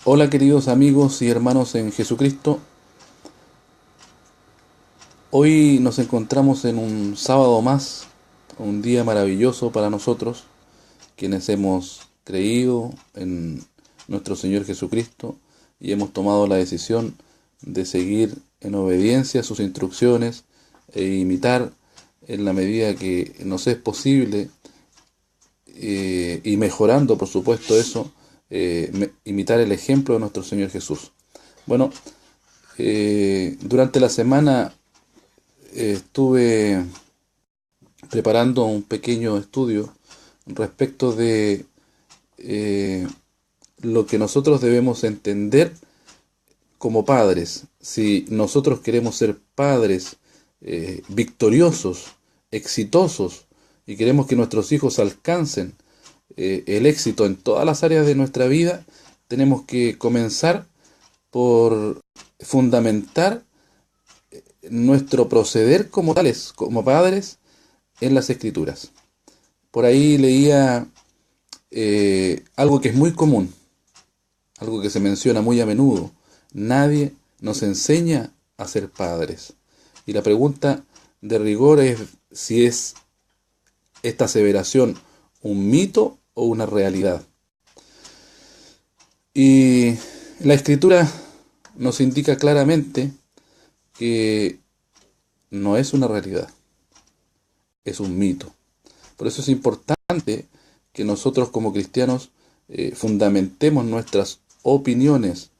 Hola queridos amigos y hermanos en Jesucristo. Hoy nos encontramos en un sábado más, un día maravilloso para nosotros, quienes hemos creído en nuestro Señor Jesucristo y hemos tomado la decisión de seguir en obediencia sus instrucciones e imitar en la medida que nos es posible, y mejorando por supuesto eso, imitar el ejemplo de nuestro Señor Jesús. Bueno, durante la semana estuve preparando un pequeño estudio respecto de eh, lo que nosotros debemos entender como padres. Si nosotros queremos ser padres victoriosos, exitosos, y queremos que nuestros hijos alcancen el éxito en todas las áreas de nuestra vida, tenemos que comenzar por fundamentar nuestro proceder como tales, como padres, en las escrituras. Por ahí leía algo que es muy común, algo que se menciona muy a menudo. Nadie nos enseña a ser padres. Y la pregunta de rigor es si es esta aseveración un mito o una realidad. Y la escritura nos indica claramente que no es una realidad, es un mito. Por eso es importante que nosotros como cristianos fundamentemos nuestras opiniones,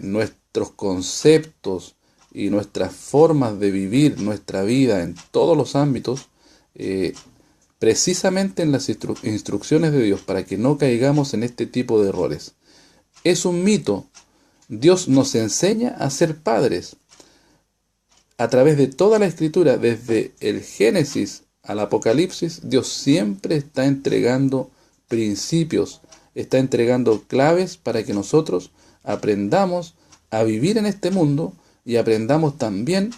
nuestros conceptos y nuestras formas de vivir nuestra vida en todos los ámbitos, eh, precisamente en las instrucciones de Dios, para que no caigamos en este tipo de errores. Es un mito. Dios nos enseña a ser padres a través de toda la escritura, desde el Génesis al Apocalipsis. Dios siempre está entregando principios, está entregando claves para que nosotros aprendamos a vivir en este mundo y aprendamos también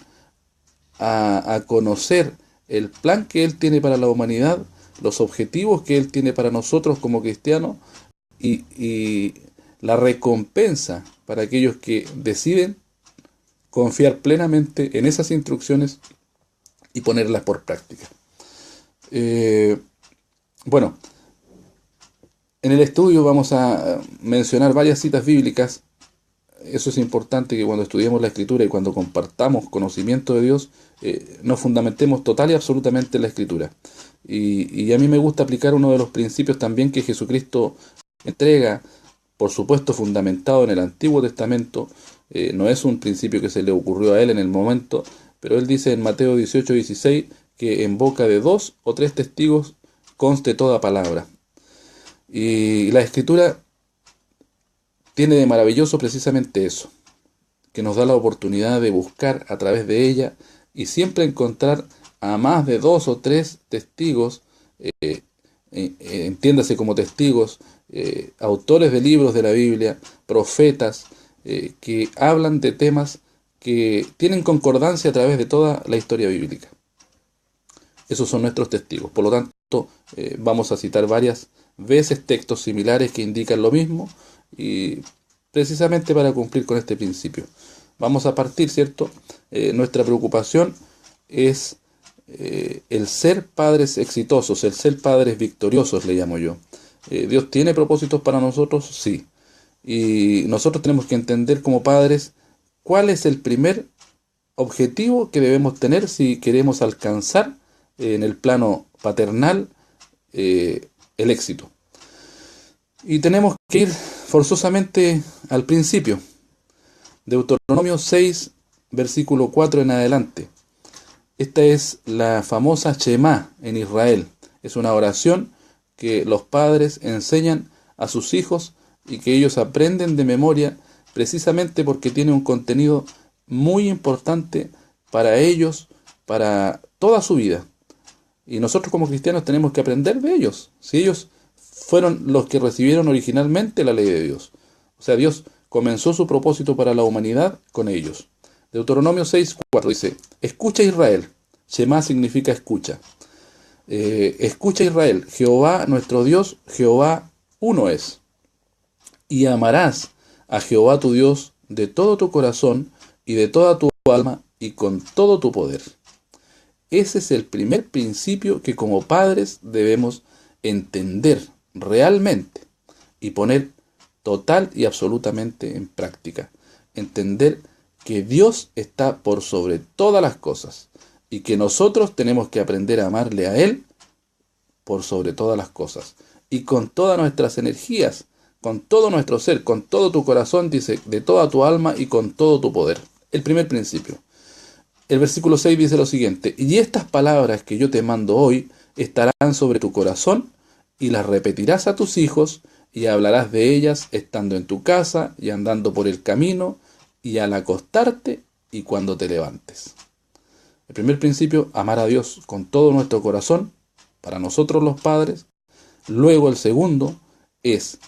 a conocer el plan que Él tiene para la humanidad, los objetivos que Él tiene para nosotros como cristianos y la recompensa para aquellos que deciden confiar plenamente en esas instrucciones y ponerlas por práctica. Eh, bueno, en el estudio vamos a mencionar varias citas bíblicas. Eso es importante, que cuando estudiemos la Escritura y cuando compartamos conocimiento de Dios, nos fundamentemos total y absolutamente en la Escritura. Y a mí me gusta aplicar uno de los principios también que Jesucristo entrega, por supuesto fundamentado en el Antiguo Testamento. No es un principio que se le ocurrió a él en el momento, pero él dice en Mateo 18:16 que en boca de 2 o 3 testigos conste toda palabra. Y la Escritura tiene de maravilloso precisamente eso, que nos da la oportunidad de buscar a través de ella y siempre encontrar a más de 2 o 3 testigos, entiéndase como testigos, autores de libros de la Biblia, profetas, que hablan de temas que tienen concordancia a través de toda la historia bíblica. Esos son nuestros testigos. Por lo tanto, vamos a citar varias veces textos similares que indican lo mismo, y precisamente para cumplir con este principio. Vamos a partir, ¿cierto? Nuestra preocupación es el ser padres exitosos, el ser padres victoriosos, le llamo yo. ¿Dios tiene propósitos para nosotros? Sí. Y nosotros tenemos que entender como padres cuál es el primer objetivo que debemos tener si queremos alcanzar en el plano paternal el éxito. Y tenemos que ir forzosamente al principio. Deuteronomio 6, versículo 4 en adelante. Esta es la famosa Shema en Israel. Es una oración que los padres enseñan a sus hijos y que ellos aprenden de memoria, precisamente porque tiene un contenido muy importante para ellos, para toda su vida. Y nosotros como cristianos tenemos que aprender de ellos. Si ellos fueron los que recibieron originalmente la ley de Dios. O sea, Dios comenzó su propósito para la humanidad con ellos. Deuteronomio 6:4 dice: escucha Israel. Shema significa escucha. Escucha Israel, Jehová nuestro Dios, Jehová uno es. Y amarás a Jehová tu Dios de todo tu corazón y de toda tu alma y con todo tu poder. Ese es el primer principio que como padres debemos entender realmente y poner total y absolutamente en práctica. Entender que Dios está por sobre todas las cosas y que nosotros tenemos que aprender a amarle a Él por sobre todas las cosas y con todas nuestras energías, con todo nuestro ser, con todo tu corazón, dice, de toda tu alma y con todo tu poder. El primer principio. El versículo 6 dice lo siguiente: y estas palabras que yo te mando hoy estarán sobre tu corazón, y las repetirás a tus hijos, y hablarás de ellas estando en tu casa, y andando por el camino, y al acostarte, y cuando te levantes. El primer principio, amar a Dios con todo nuestro corazón, para nosotros los padres. Luego el segundo es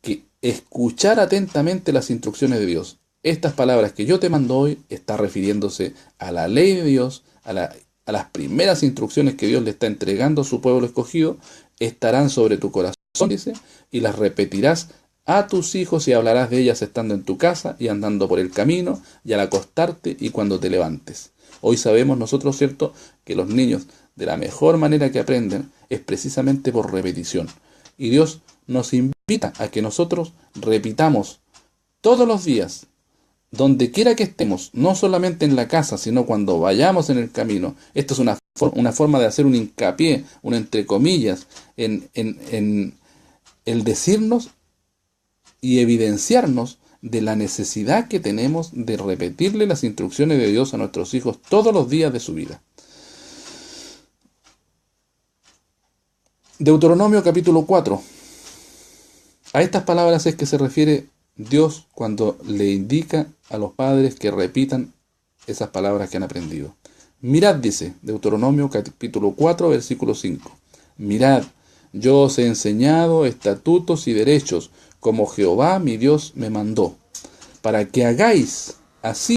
que escuchar atentamente las instrucciones de Dios. Estas palabras que yo te mando hoy está refiriéndose a la ley de Dios, a las primeras instrucciones que Dios le está entregando a su pueblo escogido, estarán sobre tu corazón, dice, y las repetirás a tus hijos y hablarás de ellas estando en tu casa y andando por el camino y al acostarte y cuando te levantes. Hoy sabemos nosotros, ¿cierto?, que los niños de la mejor manera que aprenden es precisamente por repetición. Y Dios nos invita a que nosotros repitamos todos los días, donde quiera que estemos, no solamente en la casa, sino cuando vayamos en el camino. Esto es una forma de hacer un hincapié, un entre comillas, en el decirnos y evidenciarnos de la necesidad que tenemos de repetirle las instrucciones de Dios a nuestros hijos todos los días de su vida. Deuteronomio capítulo 4. A estas palabras es que se refiere Dios cuando le indica a los padres que repitan esas palabras que han aprendido. Mirad, dice Deuteronomio capítulo 4, versículo 5. Mirad, yo os he enseñado estatutos y derechos, como Jehová mi Dios me mandó, para que hagáis así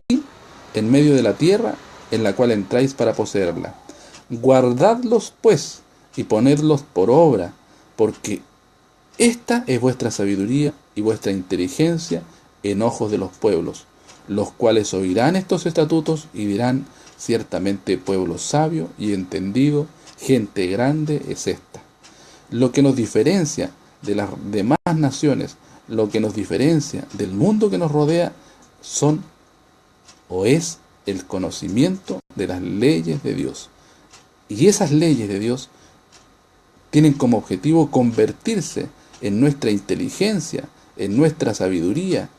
en medio de la tierra en la cual entráis para poseerla. Guardadlos, pues, y ponedlos por obra, porque esta es vuestra sabiduría y vuestra inteligencia en ojos de los pueblos, los cuales oirán estos estatutos y dirán: ciertamente pueblo sabio y entendido, gente grande es esta. Lo que nos diferencia de las demás naciones, lo que nos diferencia del mundo que nos rodea, son o es el conocimiento de las leyes de Dios. Y esas leyes de Dios tienen como objetivo convertirse en nuestra inteligencia, en nuestra sabiduría.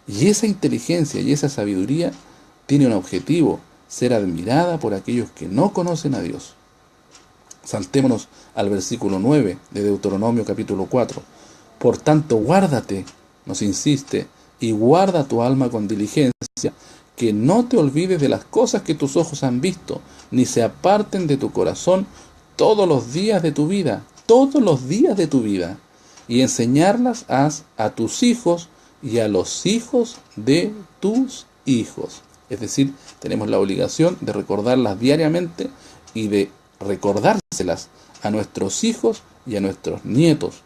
Y esa inteligencia y esa sabiduría tiene un objetivo: ser admirada por aquellos que no conocen a Dios. Saltémonos al versículo 9 de Deuteronomio capítulo 4. Por tanto, guárdate, nos insiste, y guarda tu alma con diligencia, que no te olvides de las cosas que tus ojos han visto, ni se aparten de tu corazón todos los días de tu vida, todos los días de tu vida, y enseñarlas a tus hijos y a los hijos de tus hijos. Es decir, tenemos la obligación de recordarlas diariamente y de recordárselas a nuestros hijos y a nuestros nietos.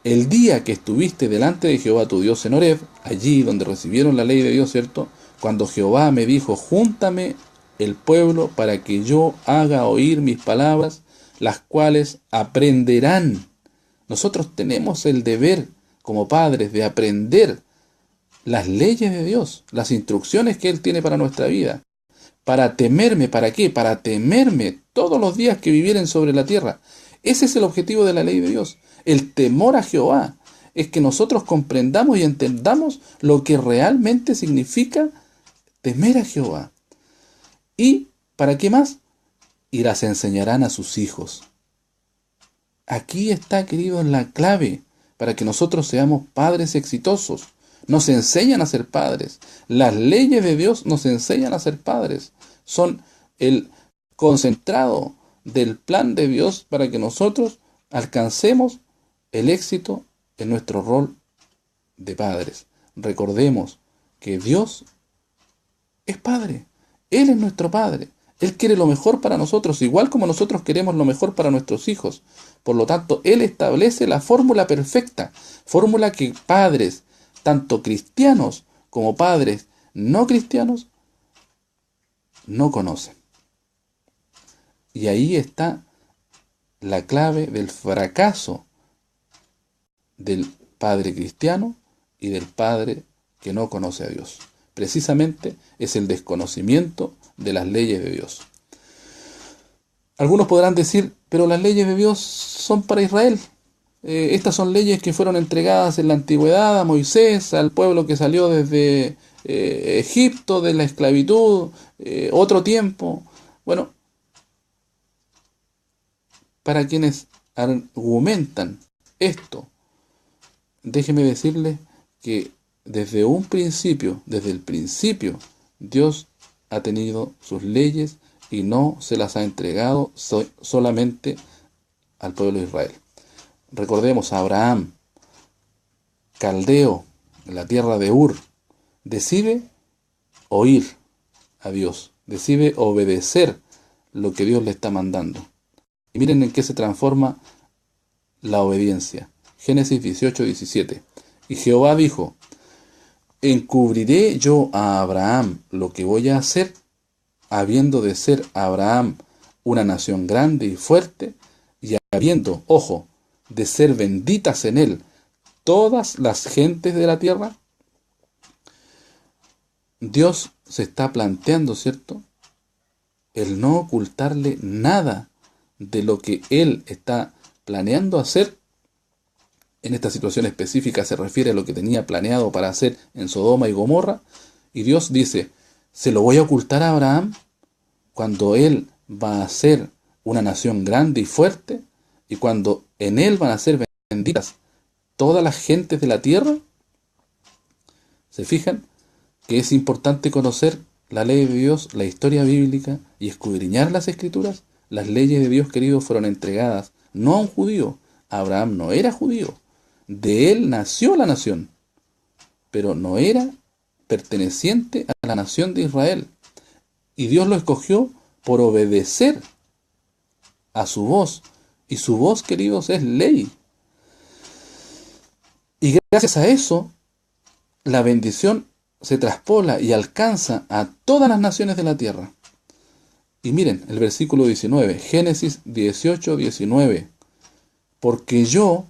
El día que estuviste delante de Jehová tu Dios en Horeb, allí donde recibieron la ley de Dios, ¿cierto?, cuando Jehová me dijo: júntame el pueblo para que yo haga oír mis palabras, las cuales aprenderán. Nosotros tenemos el deber como padres de aprender las leyes de Dios, las instrucciones que Él tiene para nuestra vida, para temerme. ¿Para qué? Para temerme todos los días que vivieren sobre la tierra. Ese es el objetivo de la ley de Dios. El temor a Jehová es que nosotros comprendamos y entendamos lo que realmente significa temer a Jehová. ¿Y para qué más? Y las enseñarán a sus hijos. Aquí está, queridos, la clave para que nosotros seamos padres exitosos. Nos enseñan a ser padres. Las leyes de Dios nos enseñan a ser padres. Son el concentrado del plan de Dios para que nosotros alcancemos el éxito en nuestro rol de padres. Recordemos que Dios es Padre. Él es nuestro Padre. Él quiere lo mejor para nosotros, igual como nosotros queremos lo mejor para nuestros hijos. Por lo tanto, Él establece la fórmula perfecta, fórmula que padres, tanto cristianos como padres no cristianos, no conocen. Y ahí está la clave del fracaso del padre cristiano y del padre que no conoce a Dios. Precisamente es el desconocimiento de las leyes de Dios. Algunos podrán decir, pero las leyes de Dios son para Israel. Estas son leyes que fueron entregadas en la antigüedad a Moisés, al pueblo que salió desde Egipto, de la esclavitud, otro tiempo. Bueno, para quienes argumentan esto, déjeme decirles que desde el principio, Dios ha tenido sus leyes y no se las ha entregado solamente al pueblo de Israel. Recordemos a Abraham, caldeo, en la tierra de Ur, decide oír a Dios, decide obedecer lo que Dios le está mandando. Y miren en qué se transforma la obediencia. Génesis 18:17. Y Jehová dijo, ¿encubriré yo a Abraham lo que voy a hacer, habiendo de ser Abraham una nación grande y fuerte, y habiendo, ojo, de ser benditas en él todas las gentes de la tierra? Dios se está planteando, ¿cierto?, el no ocultarle nada de lo que Él está planeando hacer. En esta situación específica se refiere a lo que tenía planeado para hacer en Sodoma y Gomorra. Y Dios dice, ¿se lo voy a ocultar a Abraham cuando él va a ser una nación grande y fuerte? Y cuando en él van a ser benditas todas las gentes de la tierra. ¿Se fijan que es importante conocer la ley de Dios, la historia bíblica y escudriñar las escrituras? Las leyes de Dios, queridos, fueron entregadas no a un judío. Abraham no era judío. De él nació la nación, pero no era perteneciente a la nación de Israel. Y Dios lo escogió por obedecer a su voz. Y su voz, queridos, es ley. Y gracias a eso, la bendición se traspola y alcanza a todas las naciones de la tierra. Y miren el versículo 19, Génesis 18:19. Porque yo,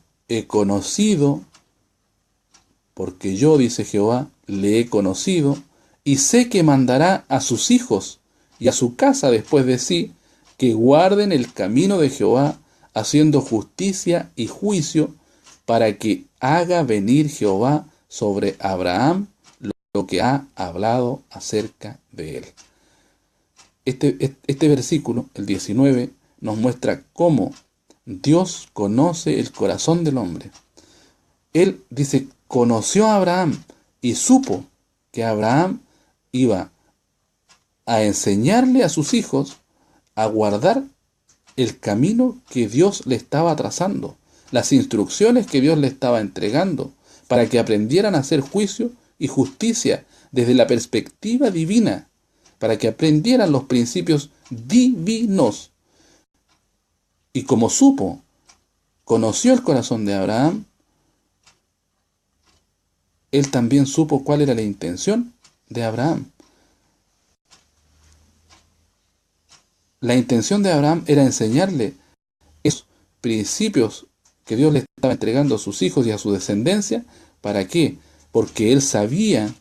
dice Jehová, le he conocido, y sé que mandará a sus hijos y a su casa después de sí, que guarden el camino de Jehová, haciendo justicia y juicio, para que haga venir Jehová sobre Abraham lo que ha hablado acerca de él. Este versículo, el 19, nos muestra cómo Dios conoce el corazón del hombre. Él dice, conoció a Abraham y supo que Abraham iba a enseñarle a sus hijos a guardar el camino que Dios le estaba trazando, las instrucciones que Dios le estaba entregando, para que aprendieran a hacer juicio y justicia desde la perspectiva divina, para que aprendieran los principios divinos. Y como conoció el corazón de Abraham, él también supo cuál era la intención de Abraham. La intención de Abraham era enseñarle esos principios que Dios le estaba entregando a sus hijos y a su descendencia. ¿Para qué? Porque él sabía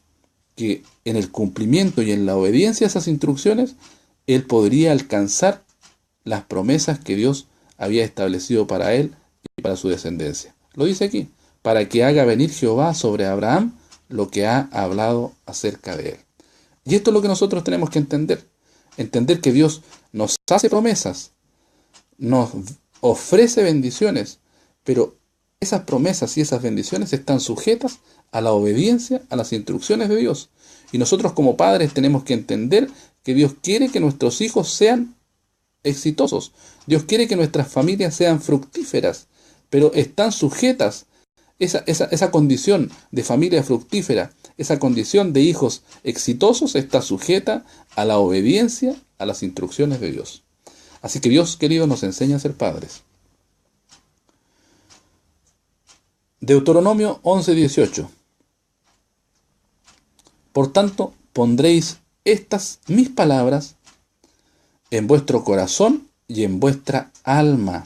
que en el cumplimiento y en la obediencia a esas instrucciones, él podría alcanzar las promesas que Dios había establecido para él y para su descendencia. Lo dice aquí, para que haga venir Jehová sobre Abraham lo que ha hablado acerca de él. Y esto es lo que nosotros tenemos que entender. Entender que Dios nos hace promesas, nos ofrece bendiciones, pero esas promesas y esas bendiciones están sujetas a la obediencia a las instrucciones de Dios. Y nosotros como padres tenemos que entender que Dios quiere que nuestros hijos sean exitosos. Dios quiere que nuestras familias sean fructíferas, pero están sujetas, esa condición de familia fructífera, esa condición de hijos exitosos está sujeta a la obediencia a las instrucciones de Dios. Así que Dios, querido, nos enseña a ser padres. Deuteronomio 11:18. Por tanto, pondréis estas mis palabras en vuestro corazón y en vuestra alma,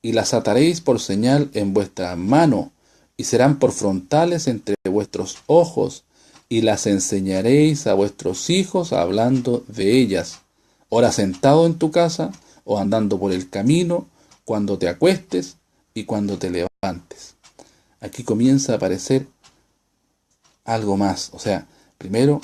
y las ataréis por señal en vuestra mano, y serán por frontales entre vuestros ojos, y las enseñaréis a vuestros hijos hablando de ellas, ora sentado en tu casa, o andando por el camino, cuando te acuestes y cuando te levantes. Aquí comienza a aparecer algo más. O sea, primero,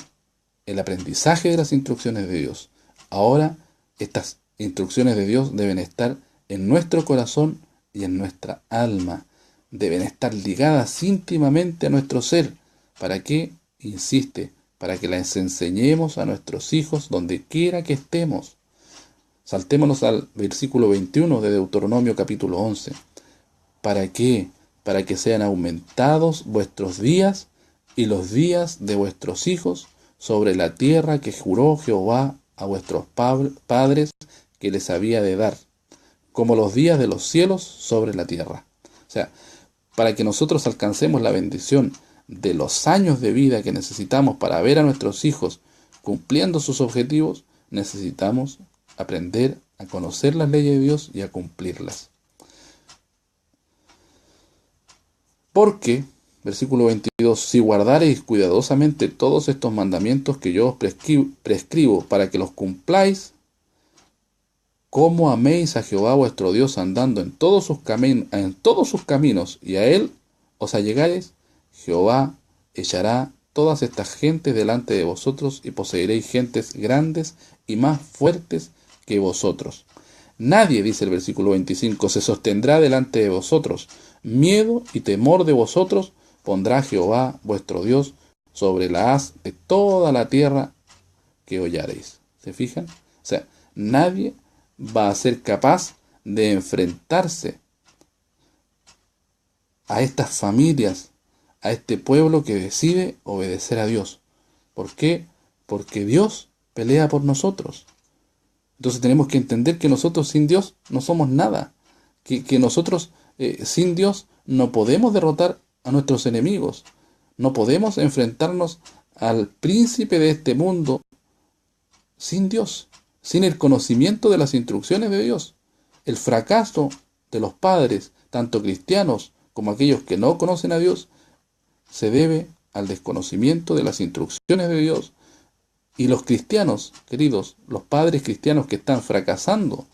el aprendizaje de las instrucciones de Dios. Ahora, estas instrucciones de Dios deben estar en nuestro corazón y en nuestra alma. Deben estar ligadas íntimamente a nuestro ser. ¿Para qué? Insiste, para que las enseñemos a nuestros hijos donde quiera que estemos. Saltémonos al versículo 21 de Deuteronomio capítulo 11. ¿Para qué? Para que sean aumentados vuestros días y los días de vuestros hijos sobre la tierra que juró Jehová a vuestros padres que les había de dar, como los días de los cielos sobre la tierra. O sea, para que nosotros alcancemos la bendición de los años de vida que necesitamos para ver a nuestros hijos cumpliendo sus objetivos, necesitamos aprender a conocer las leyes de Dios y a cumplirlas. Porque, versículo 22, si guardareis cuidadosamente todos estos mandamientos que yo os prescribo para que los cumpláis, como améis a Jehová vuestro Dios andando en todos sus caminos y a él os allegareis, Jehová echará todas estas gentes delante de vosotros y poseeréis gentes grandes y más fuertes que vosotros. Nadie, dice el versículo 25, se sostendrá delante de vosotros. Miedo y temor de vosotros pondrá Jehová vuestro Dios sobre la haz de toda la tierra que hollareis. ¿Se fijan? O sea, nadie va a ser capaz de enfrentarse a estas familias, a este pueblo que decide obedecer a Dios. ¿Por qué? Porque Dios pelea por nosotros. Entonces tenemos que entender que nosotros sin Dios no somos nada, que nosotros sin Dios no podemos derrotar a nuestros enemigos, no podemos enfrentarnos al príncipe de este mundo sin Dios, sin el conocimiento de las instrucciones de Dios. El fracaso de los padres, tanto cristianos como aquellos que no conocen a Dios, se debe al desconocimiento de las instrucciones de Dios. Y los cristianos, queridos, los padres cristianos que están fracasando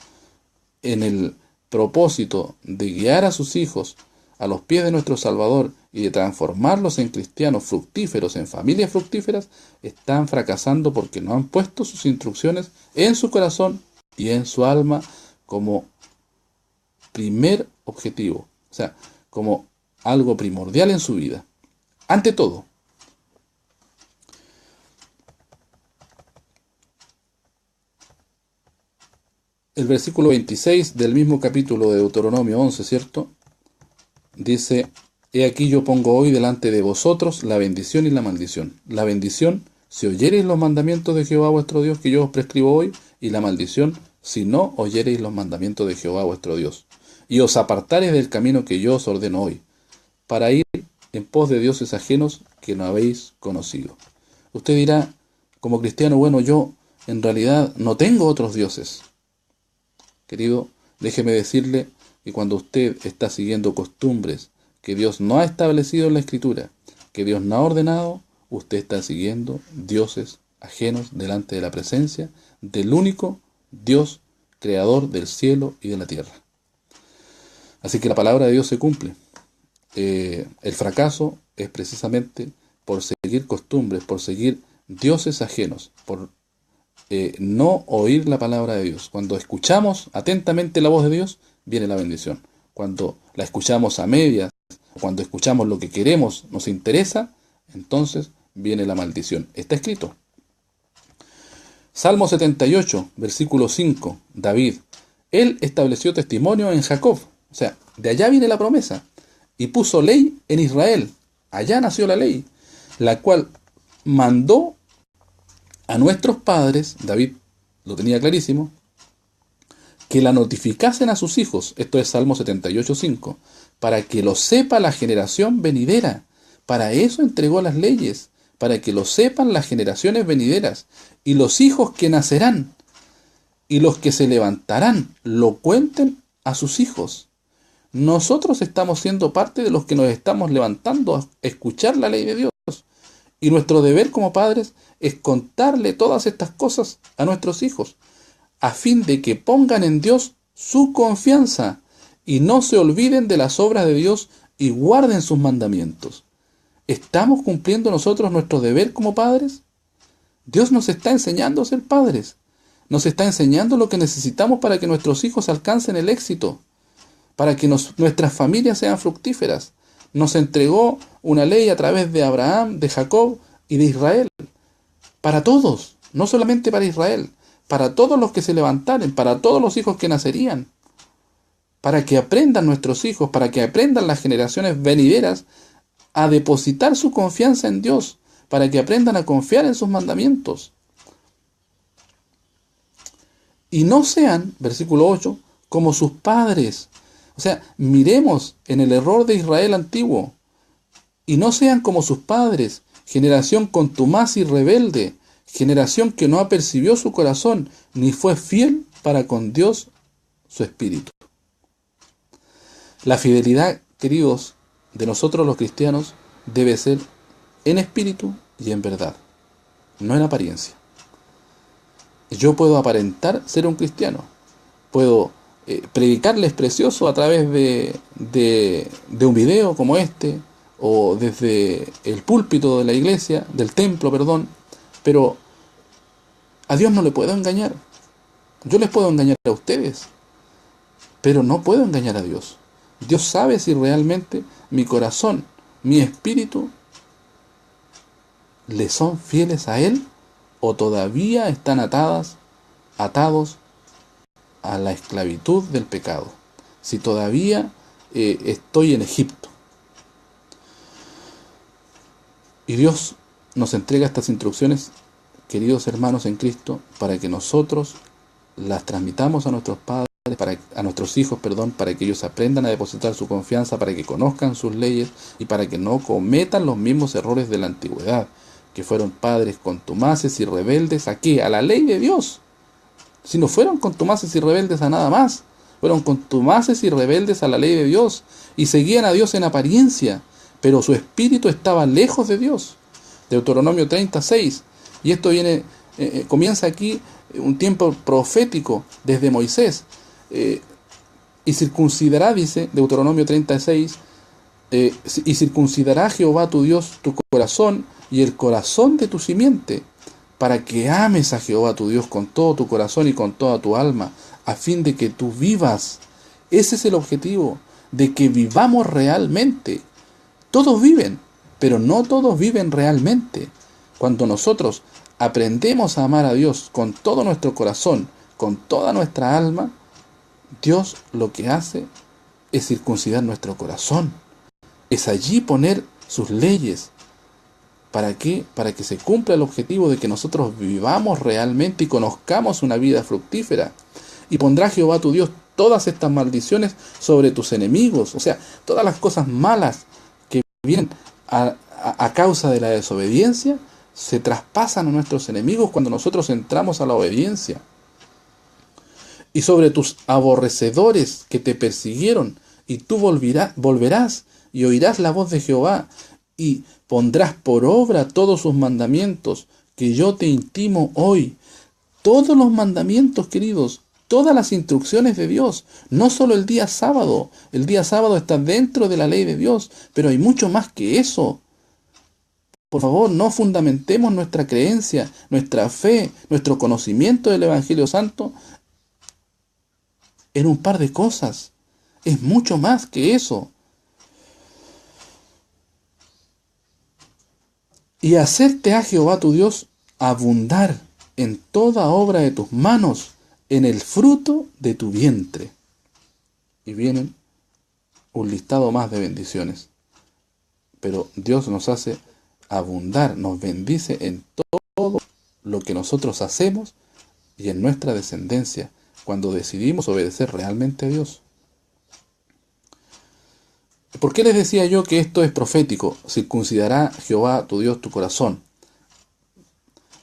en el propósito de guiar a sus hijos a los pies de nuestro Salvador y de transformarlos en cristianos fructíferos, en familias fructíferas, están fracasando porque no han puesto sus instrucciones en su corazón y en su alma como primer objetivo, o sea, como algo primordial en su vida. Ante todo, el versículo 26 del mismo capítulo de Deuteronomio 11, ¿cierto? Dice, he aquí yo pongo hoy delante de vosotros la bendición y la maldición. La bendición, si oyereis los mandamientos de Jehová vuestro Dios que yo os prescribo hoy, y la maldición, si no oyereis los mandamientos de Jehová vuestro Dios, y os apartareis del camino que yo os ordeno hoy, para ir en pos de dioses ajenos que no habéis conocido. Usted dirá, como cristiano, bueno, yo en realidad no tengo otros dioses. Querido, déjeme decirle que cuando usted está siguiendo costumbres que Dios no ha establecido en la Escritura, que Dios no ha ordenado, usted está siguiendo dioses ajenos delante de la presencia del único Dios creador del cielo y de la tierra. Así que la palabra de Dios se cumple. El fracaso es precisamente por seguir costumbres, por seguir dioses ajenos, por no oír la palabra de Dios. Cuando escuchamos atentamente la voz de Dios, viene la bendición. Cuando la escuchamos a medias, cuando escuchamos lo que queremos, nos interesa, entonces viene la maldición. Está escrito. Salmo 78, versículo 5, David. Él estableció testimonio en Jacob. O sea, de allá viene la promesa. Y puso ley en Israel. Allá nació la ley, la cual mandó a nuestros padres. David lo tenía clarísimo, que la notificasen a sus hijos, esto es Salmo 78:5, para que lo sepa la generación venidera. Para eso entregó las leyes, para que lo sepan las generaciones venideras, y los hijos que nacerán, y los que se levantarán, lo cuenten a sus hijos. Nosotros estamos siendo parte de los que nos estamos levantando a escuchar la ley de Dios. Y nuestro deber como padres es contarle todas estas cosas a nuestros hijos, a fin de que pongan en Dios su confianza y no se olviden de las obras de Dios y guarden sus mandamientos. ¿Estamos cumpliendo nosotros nuestro deber como padres? Dios nos está enseñando a ser padres. Nos está enseñando lo que necesitamos para que nuestros hijos alcancen el éxito, para que nuestras familias sean fructíferas. Nos entregó una ley a través de Abraham, de Jacob y de Israel. Para todos, no solamente para Israel, para todos los que se levantaren, para todos los hijos que nacerían. Para que aprendan nuestros hijos, para que aprendan las generaciones venideras a depositar su confianza en Dios, para que aprendan a confiar en sus mandamientos. Y no sean, versículo 8, como sus padres. O sea, miremos en el error de Israel antiguo. Y no sean como sus padres, generación contumaz y rebelde, generación que no apercibió su corazón, ni fue fiel para con Dios su espíritu. La fidelidad, queridos, de nosotros los cristianos debe ser en espíritu y en verdad, no en apariencia. Yo puedo aparentar ser un cristiano, puedo predicarles precioso a través de un video como este, o desde el púlpito de la iglesia, del templo, perdón, pero a Dios no le puedo engañar. Yo les puedo engañar a ustedes, pero no puedo engañar a Dios. Dios sabe si realmente mi corazón, mi espíritu, le son fieles a Él o todavía están atados a la esclavitud del pecado. Si todavía estoy en Egipto. Y Dios nos entrega estas instrucciones, queridos hermanos en Cristo, para que nosotros las transmitamos a nuestros padres, a nuestros hijos, para que ellos aprendan a depositar su confianza, para que conozcan sus leyes y para que no cometan los mismos errores de la antigüedad, que fueron padres contumaces y rebeldes ¿a qué? A la ley de Dios. Si no fueron contumaces y rebeldes a nada más, fueron contumaces y rebeldes a la ley de Dios y seguían a Dios en apariencia, pero su espíritu estaba lejos de Dios. Deuteronomio 36. Y esto comienza aquí un tiempo profético desde Moisés. Y circuncidará, dice Deuteronomio 36, y circuncidará Jehová tu Dios tu corazón y el corazón de tu simiente, para que ames a Jehová tu Dios con todo tu corazón y con toda tu alma, a fin de que tú vivas. Ese es el objetivo, de que vivamos realmente. Todos viven, pero no todos viven realmente. Cuando nosotros aprendemos a amar a Dios con todo nuestro corazón, con toda nuestra alma, Dios lo que hace es circuncidar nuestro corazón. Es allí poner sus leyes. ¿Para qué? Para que se cumpla el objetivo de que nosotros vivamos realmente y conozcamos una vida fructífera. Y pondrá Jehová tu Dios todas estas maldiciones sobre tus enemigos. O sea, todas las cosas malas que vienen a causa de la desobediencia se traspasan a nuestros enemigos cuando nosotros entramos a la obediencia. Y sobre tus aborrecedores que te persiguieron, y tú volverás y oirás la voz de Jehová, y pondrás por obra todos sus mandamientos que yo te intimo hoy. Todos los mandamientos, queridos, todas las instrucciones de Dios, no solo el día sábado. El día sábado está dentro de la ley de Dios, pero hay mucho más que eso. Por favor, no fundamentemos nuestra creencia, nuestra fe, nuestro conocimiento del Evangelio Santo en un par de cosas. Es mucho más que eso. Y hacerte a Jehová tu Dios abundar en toda obra de tus manos, en el fruto de tu vientre. Y vienen un listado más de bendiciones. Pero Dios nos hace abundar, nos bendice en todo lo que nosotros hacemos y en nuestra descendencia cuando decidimos obedecer realmente a Dios. ¿Por qué les decía yo que esto es profético? Circuncidará Jehová tu Dios tu corazón.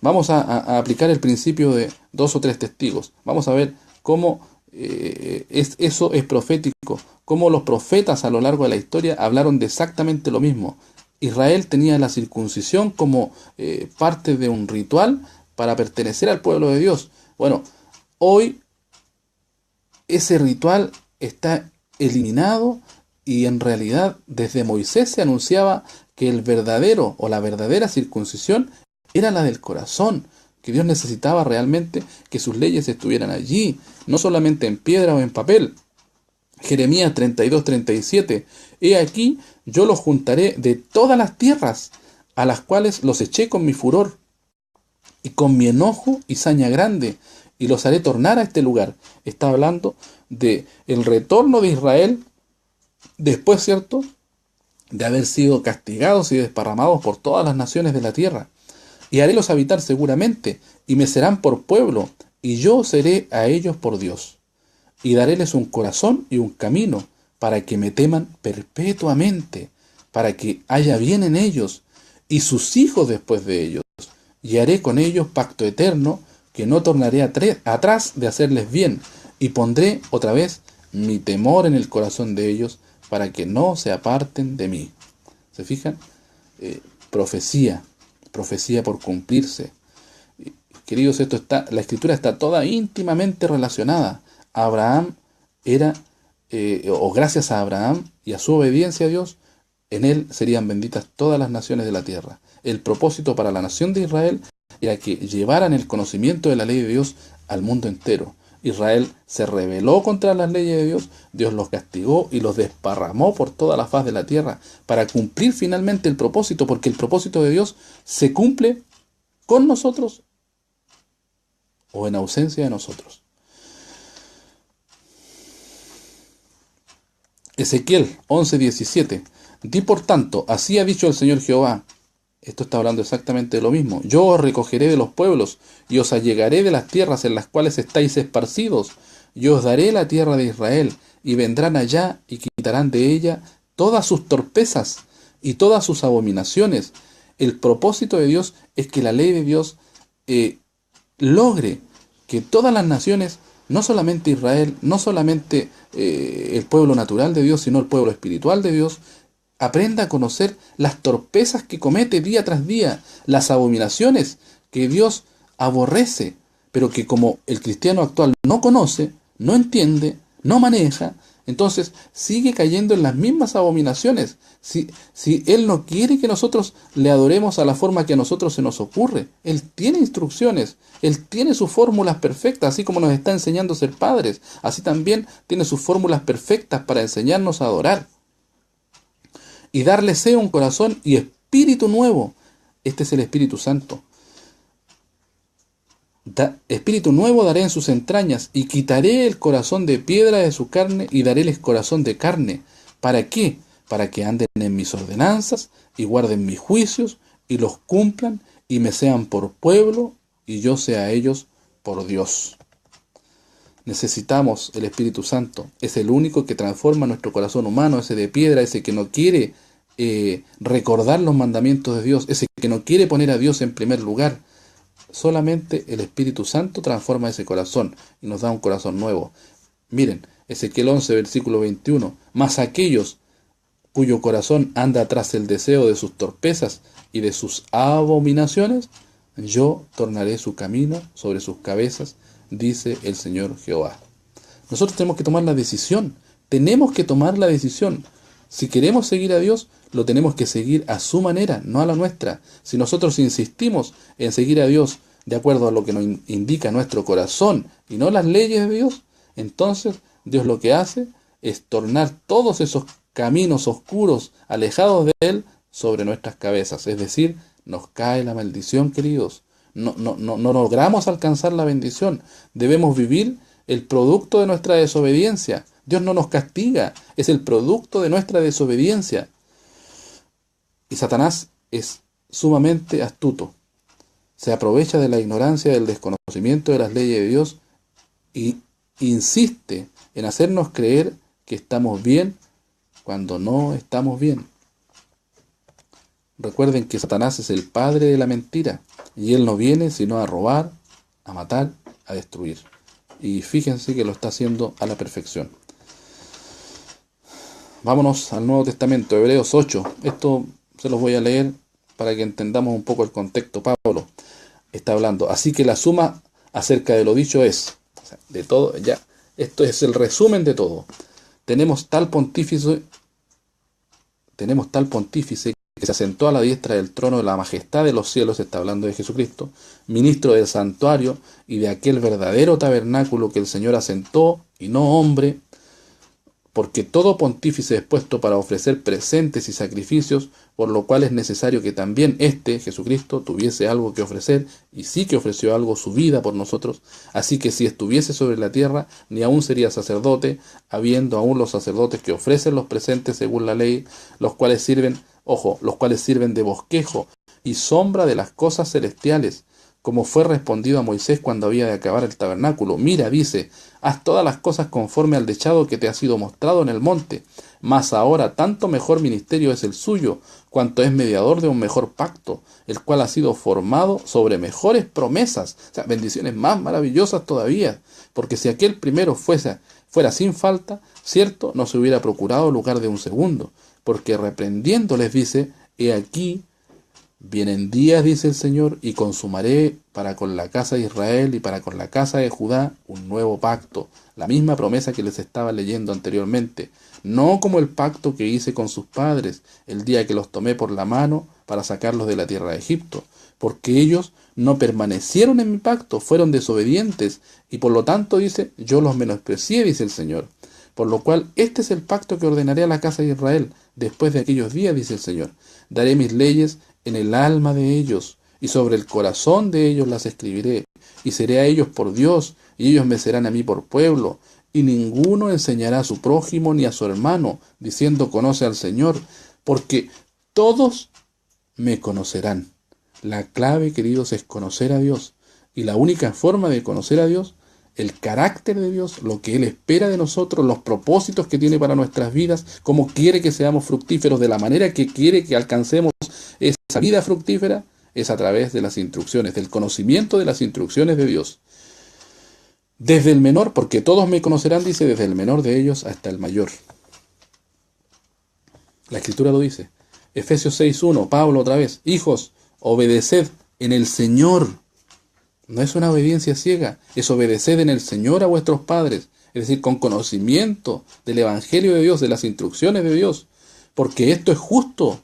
Vamos a aplicar el principio de 2 o 3 testigos. Vamos a ver cómo eso es profético, cómo los profetas a lo largo de la historia hablaron de exactamente lo mismo. Israel tenía la circuncisión como parte de un ritual para pertenecer al pueblo de Dios. Bueno, hoy ese ritual está eliminado y en realidad desde Moisés se anunciaba que el verdadero o la verdadera circuncisión era la del corazón, que Dios necesitaba realmente que sus leyes estuvieran allí, no solamente en piedra o en papel. Jeremías 32:37, he aquí, yo los juntaré de todas las tierras, a las cuales los eché con mi furor, y con mi enojo y saña grande, y los haré tornar a este lugar. Está hablando de el retorno de Israel, después, ¿cierto?, de haber sido castigados y desparramados por todas las naciones de la tierra. Y harélos habitar seguramente, y me serán por pueblo, y yo seré a ellos por Dios. Y daréles un corazón y un camino, para que me teman perpetuamente, para que haya bien en ellos, y sus hijos después de ellos. Y haré con ellos pacto eterno, que no tornaré atrás de hacerles bien, y pondré otra vez mi temor en el corazón de ellos, para que no se aparten de mí. ¿Se fijan? Profecía por cumplirse. Queridos, la escritura está toda íntimamente relacionada. Abraham era, o gracias a Abraham y a su obediencia a Dios, en él serían benditas todas las naciones de la tierra. El propósito para la nación de Israel era que llevaran el conocimiento de la ley de Dios al mundo entero. Israel se rebeló contra las leyes de Dios, Dios los castigó y los desparramó por toda la faz de la tierra para cumplir finalmente el propósito, porque el propósito de Dios se cumple con nosotros o en ausencia de nosotros. Ezequiel 11:17. Di por tanto, así ha dicho el Señor Jehová. Esto está hablando exactamente de lo mismo. Yo os recogeré de los pueblos y os allegaré de las tierras en las cuales estáis esparcidos. Y os daré la tierra de Israel, y vendrán allá y quitarán de ella todas sus torpezas y todas sus abominaciones. El propósito de Dios es que la ley de Dios logre que todas las naciones, no solamente Israel, no solamente el pueblo natural de Dios, sino el pueblo espiritual de Dios, aprenda a conocer las torpezas que comete día tras día, las abominaciones que Dios aborrece, pero que como el cristiano actual no conoce, no entiende, no maneja, entonces sigue cayendo en las mismas abominaciones. Si Él no quiere que nosotros le adoremos a la forma que a nosotros se nos ocurre, Él tiene instrucciones, Él tiene sus fórmulas perfectas, así como nos está enseñando a ser padres, así también tiene sus fórmulas perfectas para enseñarnos a adorar. Y darle sea un corazón y espíritu nuevo. Este es el Espíritu Santo. Espíritu nuevo daré en sus entrañas, y quitaré el corazón de piedra de su carne, y daréles corazón de carne. ¿Para qué? Para que anden en mis ordenanzas, y guarden mis juicios, y los cumplan, y me sean por pueblo, y yo sea a ellos por Dios. Necesitamos el Espíritu Santo. Es el único que transforma nuestro corazón humano, ese de piedra, ese que no quiere recordar los mandamientos de Dios, ese que no quiere poner a Dios en primer lugar. Solamente el Espíritu Santo transforma ese corazón y nos da un corazón nuevo. Miren, Ezequiel 11, versículo 21. Mas aquellos cuyo corazón anda tras el deseo de sus torpezas y de sus abominaciones, yo tornaré su camino sobre sus cabezas, dice el Señor Jehová. Nosotros tenemos que tomar la decisión. Tenemos que tomar la decisión. Si queremos seguir a Dios, lo tenemos que seguir a su manera, no a la nuestra. Si nosotros insistimos en seguir a Dios de acuerdo a lo que nos indica nuestro corazón y no las leyes de Dios, entonces Dios lo que hace es tornar todos esos caminos oscuros, alejados de Él, sobre nuestras cabezas. Es decir, nos cae la maldición, queridos. No logramos alcanzar la bendición. Debemos vivir el producto de nuestra desobediencia. Dios no nos castiga, es el producto de nuestra desobediencia. Y Satanás es sumamente astuto. se aprovecha de la ignorancia, del desconocimiento de las leyes de Dios y insiste en hacernos creer que estamos bien cuando no estamos bien. Recuerden que Satanás es el padre de la mentira y él no viene sino a robar, a matar, a destruir. Y fíjense que lo está haciendo a la perfección. Vámonos al Nuevo Testamento, Hebreos 8. Esto se los voy a leer para que entendamos un poco el contexto. Pablo está hablando. Así que la suma acerca de lo dicho es, o sea, de todo, ya, esto es el resumen de todo. Tenemos tal pontífice que se asentó a la diestra del trono de la majestad de los cielos, está hablando de Jesucristo, ministro del santuario y de aquel verdadero tabernáculo que el Señor asentó, y no hombre, porque todo pontífice es puesto para ofrecer presentes y sacrificios, por lo cual es necesario que también Jesucristo, tuviese algo que ofrecer, y sí que ofreció algo, su vida por nosotros. Así que si estuviese sobre la tierra, ni aún sería sacerdote, habiendo aún los sacerdotes que ofrecen los presentes según la ley, los cuales sirven de bosquejo y sombra de las cosas celestiales, como fue respondido a Moisés cuando había de acabar el tabernáculo. Mira, dice, haz todas las cosas conforme al dechado que te ha sido mostrado en el monte. Mas ahora tanto mejor ministerio es el suyo, cuanto es mediador de un mejor pacto, el cual ha sido formado sobre mejores promesas, o sea, bendiciones más maravillosas todavía, porque si aquel primero fuera sin falta, cierto, no se hubiera procurado lugar de un segundo, porque reprendiendo les dice, he aquí, vienen días, dice el Señor, y consumaré para con la casa de Israel y para con la casa de Judá un nuevo pacto, la misma promesa que les estaba leyendo anteriormente, no como el pacto que hice con sus padres el día que los tomé por la mano para sacarlos de la tierra de Egipto, porque ellos no permanecieron en mi pacto, fueron desobedientes, y por lo tanto, dice, yo los menosprecié, dice el Señor. Por lo cual, este es el pacto que ordenaré a la casa de Israel después de aquellos días, dice el Señor. Daré mis leyes en el alma de ellos, y sobre el corazón de ellos las escribiré, y seré a ellos por Dios, y ellos me serán a mí por pueblo, y ninguno enseñará a su prójimo ni a su hermano, diciendo conoce al Señor, porque todos me conocerán. La clave, queridos, es conocer a Dios, y la única forma de conocer a Dios, el carácter de Dios, lo que Él espera de nosotros, los propósitos que tiene para nuestras vidas, cómo quiere que seamos fructíferos, de la manera que quiere que alcancemos esa vida fructífera, es a través de las instrucciones, del conocimiento de las instrucciones de Dios. Desde el menor, porque todos me conocerán, dice, desde el menor de ellos hasta el mayor. La Escritura lo dice. Efesios 6:1, Pablo otra vez, hijos, obedeced en el Señor. No es una obediencia ciega, es obedeced en el Señor a vuestros padres, es decir, con conocimiento del Evangelio de Dios, de las instrucciones de Dios, porque esto es justo.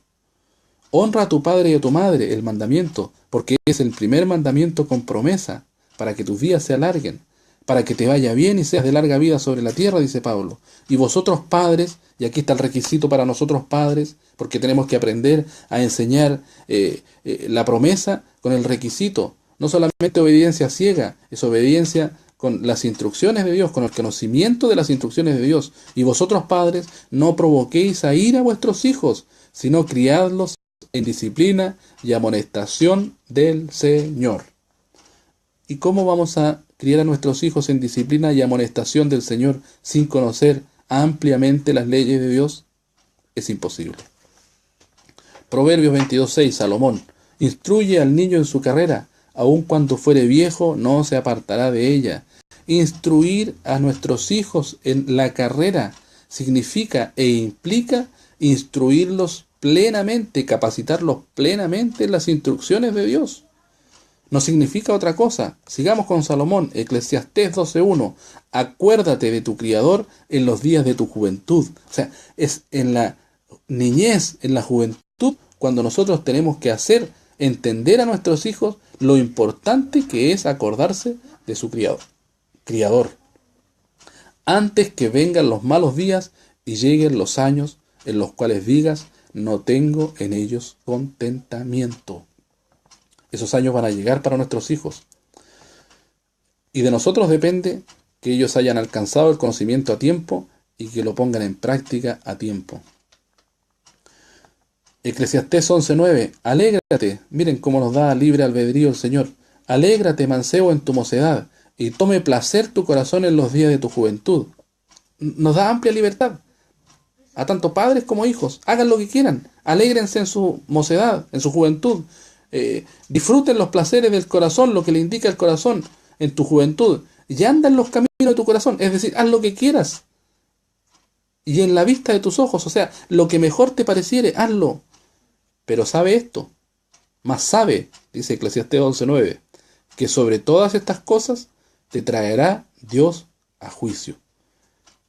Honra a tu padre y a tu madre, el mandamiento, porque es el primer mandamiento con promesa, para que tus días se alarguen, para que te vaya bien y seas de larga vida sobre la tierra, dice Pablo. Y vosotros padres, y aquí está el requisito para nosotros padres, porque tenemos que aprender a enseñar la promesa con el requisito. No solamente obediencia ciega, es obediencia con las instrucciones de Dios, con el conocimiento de las instrucciones de Dios. Y vosotros padres, no provoquéis a ira a vuestros hijos, sino criadlos en disciplina y amonestación del Señor. ¿Y cómo vamos a criar a nuestros hijos en disciplina y amonestación del Señor sin conocer ampliamente las leyes de Dios? Es imposible. Proverbios 22:6, Salomón, instruye al niño en su carrera, aun cuando fuere viejo no se apartará de ella. Instruir a nuestros hijos en la carrera significa e implica instruirlos plenamente, capacitarlos plenamente en las instrucciones de Dios. No significa otra cosa. Sigamos con Salomón, Eclesiastés 12:1. Acuérdate de tu Criador en los días de tu juventud. O sea, es en la niñez, en la juventud, cuando nosotros tenemos que hacer entender a nuestros hijos lo importante que es acordarse de su Criador. Antes que vengan los malos días y lleguen los años en los cuales digas, no tengo en ellos contentamiento. Esos años van a llegar para nuestros hijos. Y de nosotros depende que ellos hayan alcanzado el conocimiento a tiempo y que lo pongan en práctica a tiempo. Eclesiastés 11:9. Alégrate, miren cómo nos da libre albedrío el Señor. Alégrate, mancebo, en tu mocedad, y tome placer tu corazón en los días de tu juventud. Nos da amplia libertad a tanto padres como hijos. Hagan lo que quieran, alégrense en su mocedad, en su juventud. Disfruten los placeres del corazón, lo que le indica el corazón en tu juventud. Y anda en los caminos de tu corazón, es decir, haz lo que quieras. Y en la vista de tus ojos, o sea, lo que mejor te pareciere, hazlo. Pero sabe esto, más sabe, dice Eclesiastés 11:9, que sobre todas estas cosas te traerá Dios a juicio.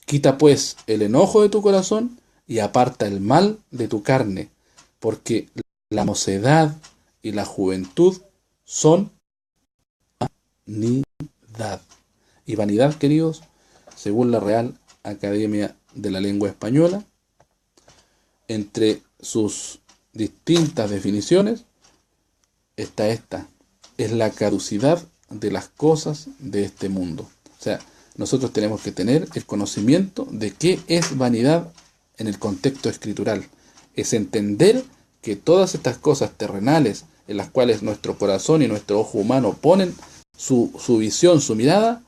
Quita pues el enojo de tu corazón y aparta el mal de tu carne, porque la mocedad y la juventud son vanidad. Y vanidad, queridos, según la Real Academia de la Lengua Española, entre sus distintas definiciones está esta: es la caducidad de las cosas de este mundo. O sea, nosotros tenemos que tener el conocimiento de qué es vanidad en el contexto escritural. Es entender que todas estas cosas terrenales en las cuales nuestro corazón y nuestro ojo humano ponen su visión, su mirada,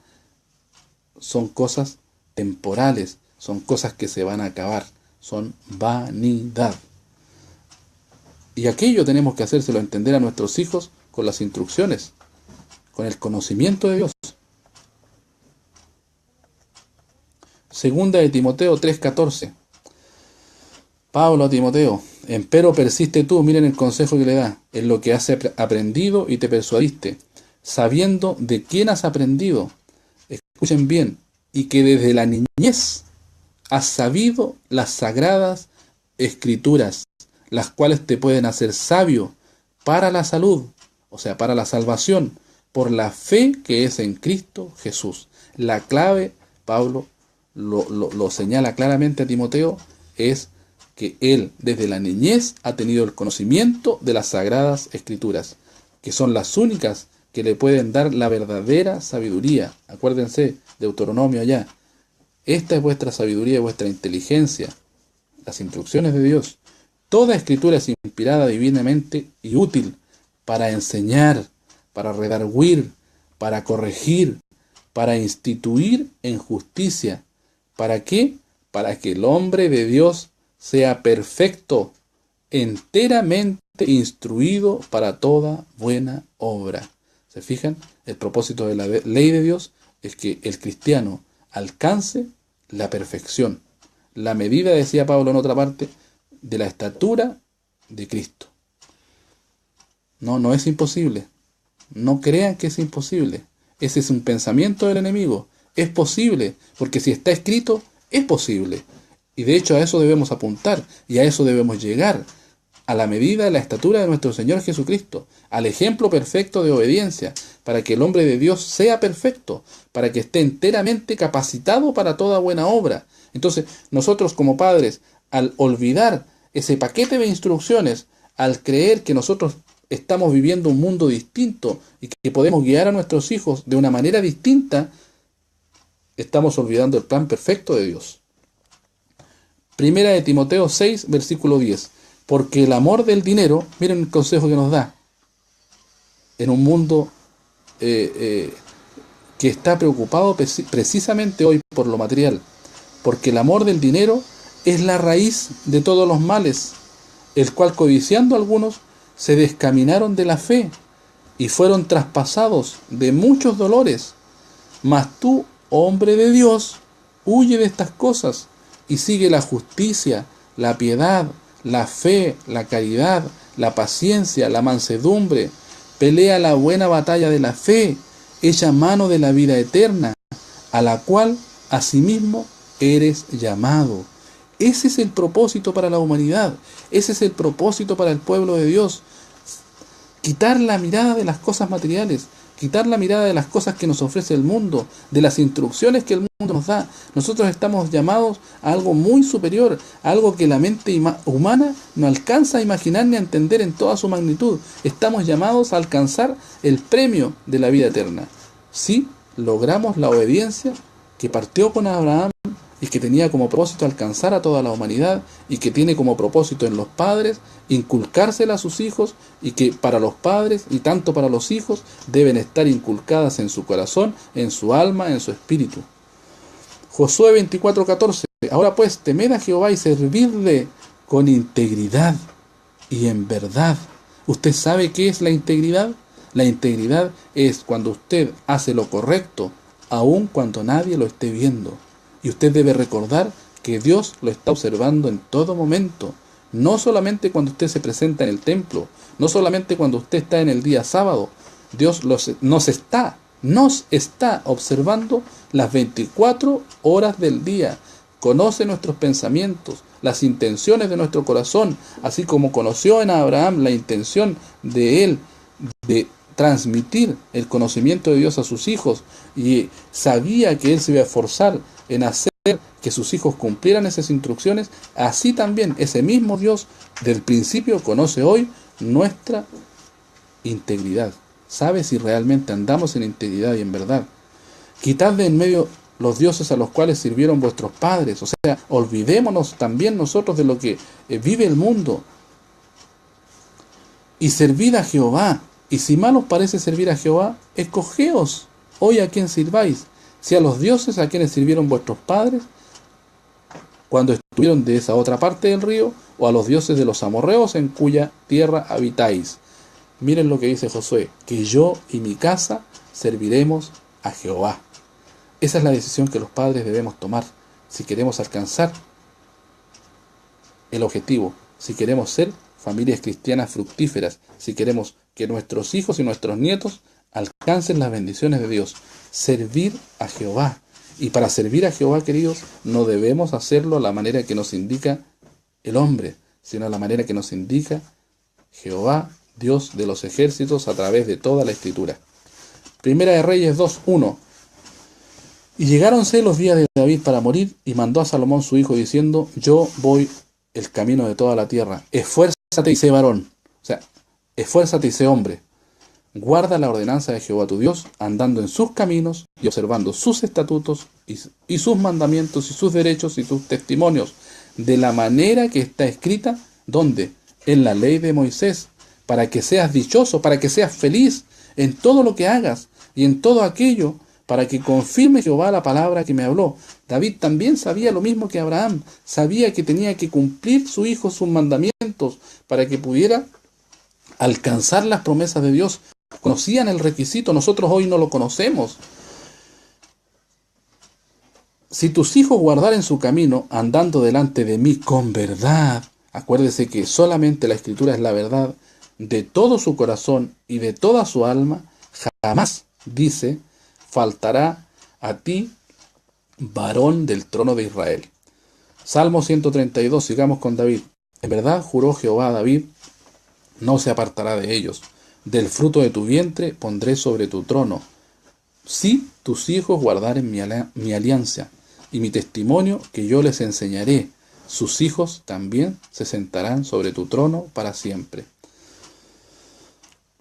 son cosas temporales, son cosas que se van a acabar, son vanidad. Y aquello tenemos que hacérselo entender a nuestros hijos con las instrucciones, con el conocimiento de Dios. Segunda de Timoteo 3:14. Pablo a Timoteo: empero persiste tú, miren el consejo que le da, en lo que has aprendido y te persuadiste, sabiendo de quién has aprendido. Escuchen bien, y que desde la niñez has sabido las sagradas escrituras, las cuales te pueden hacer sabio para la salud, o sea, para la salvación, por la fe que es en Cristo Jesús. La clave, Pablo lo señala claramente a Timoteo, es que él desde la niñez ha tenido el conocimiento de las sagradas escrituras, que son las únicas que le pueden dar la verdadera sabiduría. Acuérdense, Deuteronomio allá. Esta es vuestra sabiduría y vuestra inteligencia, las instrucciones de Dios. Toda escritura es inspirada divinamente y útil para enseñar, para redarguir, para corregir, para instituir en justicia. ¿Para qué? Para que el hombre de Dios sea perfecto, enteramente instruido para toda buena obra. ¿Se fijan? El propósito de la ley de Dios es que el cristiano alcance la perfección. La medida, decía Pablo en otra parte, de la estatura de Cristo. No es imposible. No crean que es imposible. Ese es un pensamiento del enemigo. Es posible, porque si está escrito, es posible. Y de hecho a eso debemos apuntar, y a eso debemos llegar, a la medida de la estatura de nuestro Señor Jesucristo, al ejemplo perfecto de obediencia, para que el hombre de Dios sea perfecto, para que esté enteramente capacitado para toda buena obra. Entonces, nosotros como padres, al olvidar ese paquete de instrucciones, al creer que nosotros estamos viviendo un mundo distinto y que podemos guiar a nuestros hijos de una manera distinta, estamos olvidando el plan perfecto de Dios. Primera de Timoteo 6, versículo 10. Porque el amor del dinero, miren el consejo que nos da, en un mundo que está preocupado precisamente hoy por lo material, porque el amor del dinero es la raíz de todos los males, el cual codiciando algunos se descaminaron de la fe y fueron traspasados de muchos dolores. Mas tú, hombre de Dios, huye de estas cosas y sigue la justicia, la piedad, la fe, la caridad, la paciencia, la mansedumbre. Pelea la buena batalla de la fe, echa mano de la vida eterna, a la cual asimismo eres llamado. Ese es el propósito para la humanidad, ese es el propósito para el pueblo de Dios. Quitar la mirada de las cosas materiales, quitar la mirada de las cosas que nos ofrece el mundo, de las instrucciones que el mundo nos da. Nosotros estamos llamados a algo muy superior, a algo que la mente humana no alcanza a imaginar ni a entender en toda su magnitud. Estamos llamados a alcanzar el premio de la vida eterna. Si logramos la obediencia que partió con Abraham y que tenía como propósito alcanzar a toda la humanidad y que tiene como propósito en los padres inculcársela a sus hijos y que para los padres y tanto para los hijos deben estar inculcadas en su corazón, en su alma, en su espíritu. Josué 24:14. Ahora pues, temed a Jehová y servidle con integridad y en verdad. ¿Usted sabe qué es la integridad? La integridad es cuando usted hace lo correcto, aun cuando nadie lo esté viendo. Y usted debe recordar que Dios lo está observando en todo momento. No solamente cuando usted se presenta en el templo, no solamente cuando usted está en el día sábado. Dios nos está observando las 24 horas del día. Conoce nuestros pensamientos, las intenciones de nuestro corazón, así como conoció en Abraham la intención de él de transmitir el conocimiento de Dios a sus hijos y sabía que él se iba a esforzar en hacer que sus hijos cumplieran esas instrucciones. Así también ese mismo Dios del principio conoce hoy nuestra integridad. Sabe si realmente andamos en integridad y en verdad. Quitad de en medio los dioses a los cuales sirvieron vuestros padres. O sea, olvidémonos también nosotros de lo que vive el mundo. Y servid a Jehová. Y si mal os parece servir a Jehová, escogeos hoy a quién sirváis. Si a los dioses a quienes sirvieron vuestros padres cuando estuvieron de esa otra parte del río, o a los dioses de los amorreos en cuya tierra habitáis. Miren lo que dice Josué, que yo y mi casa serviremos a Jehová. Esa es la decisión que los padres debemos tomar si queremos alcanzar el objetivo, si queremos ser familias cristianas fructíferas, si queremos que nuestros hijos y nuestros nietos alcancen las bendiciones de Dios. Servir a Jehová. Y para servir a Jehová, queridos, no debemos hacerlo a la manera que nos indica el hombre, sino a la manera que nos indica Jehová, Dios de los ejércitos, a través de toda la Escritura. Primera de Reyes 2:1. Y llegáronse los días de David para morir, y mandó a Salomón su hijo, diciendo, yo voy el camino de toda la tierra. Esfuérzate y sé varón. O sea, esfuérzate y sé hombre. Guarda la ordenanza de Jehová tu Dios, andando en sus caminos y observando sus estatutos y sus mandamientos y sus derechos y sus testimonios, de la manera que está escrita, ¿dónde? En la ley de Moisés, para que seas dichoso, para que seas feliz en todo lo que hagas y en todo aquello, para que confirme Jehová la palabra que me habló. David también sabía lo mismo que Abraham, sabía que tenía que cumplir su hijo sus mandamientos para que pudiera alcanzar las promesas de Dios. Conocían el requisito, nosotros hoy no lo conocemos. Si tus hijos guardaren su camino, andando delante de mí con verdad, acuérdese que solamente la Escritura es la verdad, de todo su corazón y de toda su alma, jamás, dice, faltará a ti varón del trono de Israel. Salmo 132, sigamos con David. En verdad juró Jehová a David, no se apartará de ellos. Del fruto de tu vientre pondré sobre tu trono. Si tus hijos guardaren mi alianza y mi testimonio que yo les enseñaré, sus hijos también se sentarán sobre tu trono para siempre.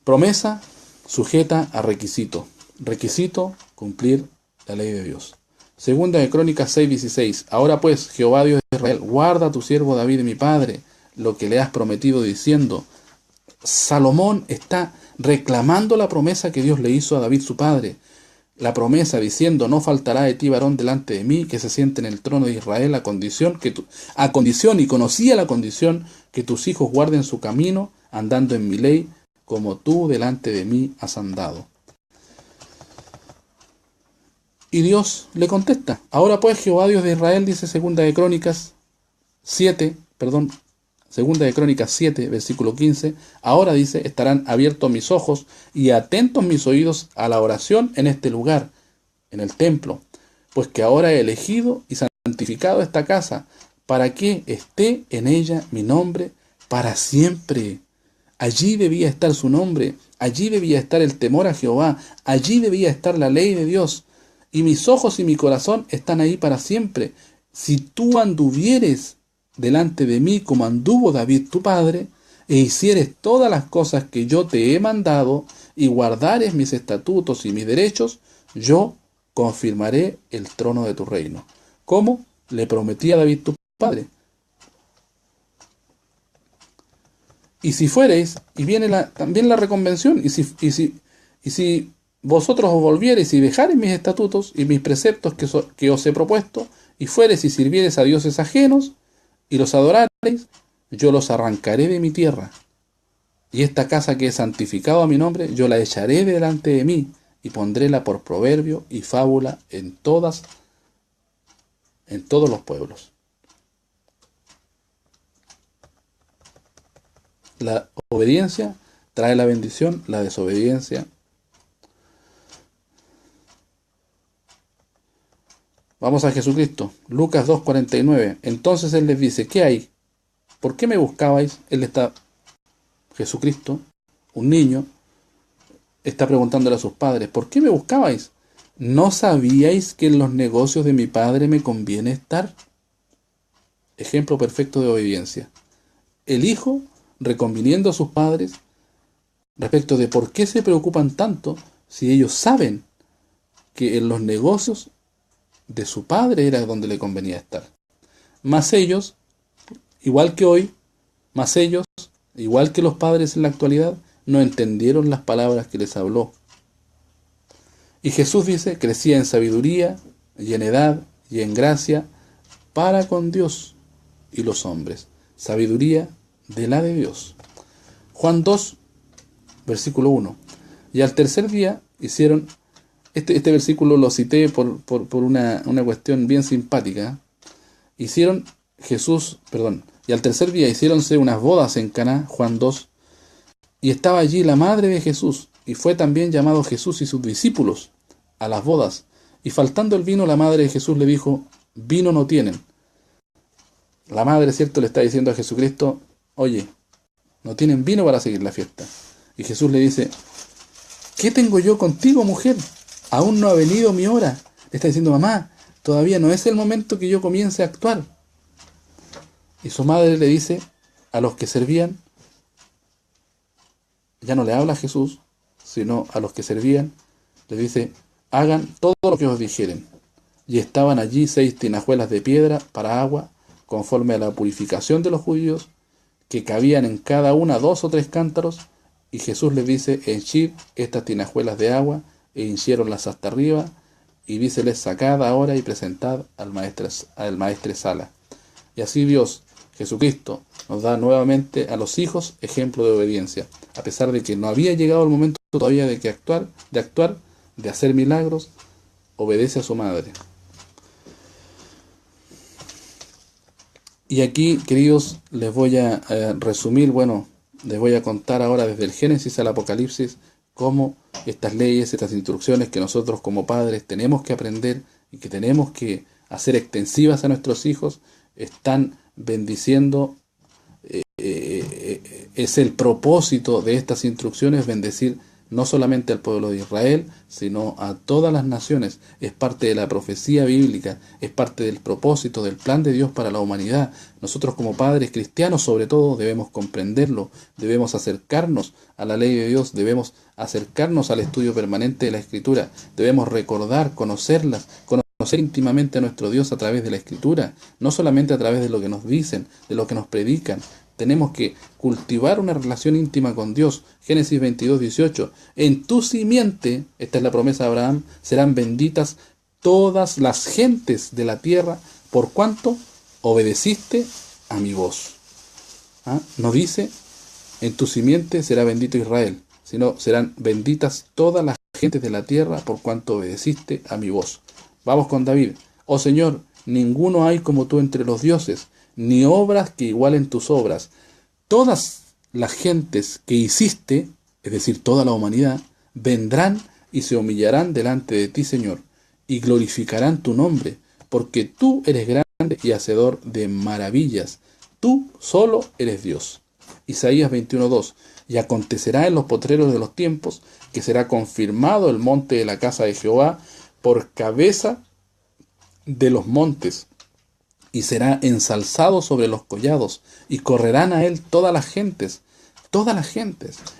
Promesa sujeta a requisito. Requisito, cumplir la ley de Dios. Segunda de Crónicas 6:16. Ahora pues, Jehová Dios de Israel, guarda a tu siervo David mi padre, lo que le has prometido diciendo. Salomón está reclamando la promesa que Dios le hizo a David su padre. La promesa diciendo, no faltará de ti varón delante de mí que se siente en el trono de Israel a condición y conocía la condición que tus hijos guarden su camino andando en mi ley como tú delante de mí has andado. Y Dios le contesta, ahora pues Jehová Dios de Israel, dice Segunda de Crónicas 7, versículo 15, ahora dice, estarán abiertos mis ojos y atentos mis oídos a la oración en este lugar, en el templo, pues que ahora he elegido y santificado esta casa, para que esté en ella mi nombre para siempre. Allí debía estar su nombre, allí debía estar el temor a Jehová, allí debía estar la ley de Dios, y mis ojos y mi corazón están ahí para siempre. Si tú anduvieres delante de mí como anduvo David tu padre, e hicieres todas las cosas que yo te he mandado, y guardares mis estatutos y mis derechos, yo confirmaré el trono de tu reino. ¿Cómo? le prometí a David tu padre. Y si fuereis, y viene también la reconvención, y si vosotros os volviereis y dejareis mis estatutos y mis preceptos que os he propuesto, y fuereis y sirviereis a dioses ajenos, y los adorareis, yo los arrancaré de mi tierra. Y esta casa que he santificado a mi nombre, yo la echaré delante de mí, y pondréla por proverbio y fábula en todos los pueblos. La obediencia trae la bendición, la desobediencia. Vamos a Jesucristo, Lucas 2:49. Entonces Él les dice, ¿qué hay? ¿Por qué me buscabais? Jesucristo, un niño, está preguntándole a sus padres, ¿por qué me buscabais? ¿No sabíais que en los negocios de mi Padre me conviene estar? Ejemplo perfecto de obediencia. El hijo reconviniendo a sus padres respecto de por qué se preocupan tanto si ellos saben que en los negocios de su padre era donde le convenía estar. Mas ellos, igual que hoy, igual que los padres en la actualidad, no entendieron las palabras que les habló. Y Jesús dice, crecía en sabiduría y en edad y en gracia para con Dios y los hombres. Sabiduría de la de Dios. Juan 2, versículo 1. Y al tercer día hicieron, este versículo lo cité por una cuestión bien simpática. Y al tercer día hiciéronse unas bodas en Caná, Juan 2, y estaba allí la madre de Jesús, y fue también llamado Jesús y sus discípulos a las bodas. Y faltando el vino, la madre de Jesús le dijo, vino no tienen. La madre, cierto, le está diciendo a Jesucristo, oye, no tienen vino para seguir la fiesta. Y Jesús le dice, ¿qué tengo yo contigo, mujer? Aún no ha venido mi hora. Le está diciendo, mamá, todavía no es el momento que yo comience a actuar. Y su madre le dice a los que servían, ya no le habla a Jesús, sino a los que servían, le dice, hagan todo lo que os dijeren. Y estaban allí 6 tinajuelas de piedra para agua, conforme a la purificación de los judíos, que cabían en cada una 2 o 3 cántaros, y Jesús les dice, henchid estas tinajuelas de agua, e hinchieronlas hasta arriba, y díceles, sacad ahora y presentad al maestresala. Y así Dios, Jesucristo, nos da nuevamente a los hijos ejemplo de obediencia, a pesar de que no había llegado el momento todavía de actuar, de hacer milagros, obedece a su madre. Y aquí, queridos, les voy a resumir, les voy a contar ahora desde el Génesis al Apocalipsis cómo estas leyes, estas instrucciones que nosotros como padres tenemos que aprender y que tenemos que hacer extensivas a nuestros hijos, están bendiciendo. Es el propósito de estas instrucciones bendecir no solamente al pueblo de Israel, sino a todas las naciones. Es parte de la profecía bíblica, es parte del propósito, del plan de Dios para la humanidad. Nosotros como padres cristianos, sobre todo, debemos comprenderlo, debemos acercarnos a la ley de Dios, debemos acercarnos al estudio permanente de la Escritura, debemos recordar, conocerlas, conocer íntimamente a nuestro Dios a través de la Escritura, no solamente a través de lo que nos dicen, de lo que nos predican. Tenemos que cultivar una relación íntima con Dios. Génesis 22:18. En tu simiente, esta es la promesa de Abraham, serán benditas todas las gentes de la tierra, por cuanto obedeciste a mi voz. No dice, en tu simiente será bendito Israel, sino serán benditas todas las gentes de la tierra, por cuanto obedeciste a mi voz. Vamos con David. Oh Señor, ninguno hay como tú entre los dioses, ni obras que igualen tus obras. Todas las gentes que hiciste, es decir, toda la humanidad, vendrán y se humillarán delante de ti, Señor, y glorificarán tu nombre, porque tú eres grande y hacedor de maravillas. Tú solo eres Dios. Isaías 21:2. Y acontecerá en los potreros de los tiempos, que será confirmado el monte de la casa de Jehová por cabeza de los montes, y será ensalzado sobre los collados, y correrán a él todas las gentes,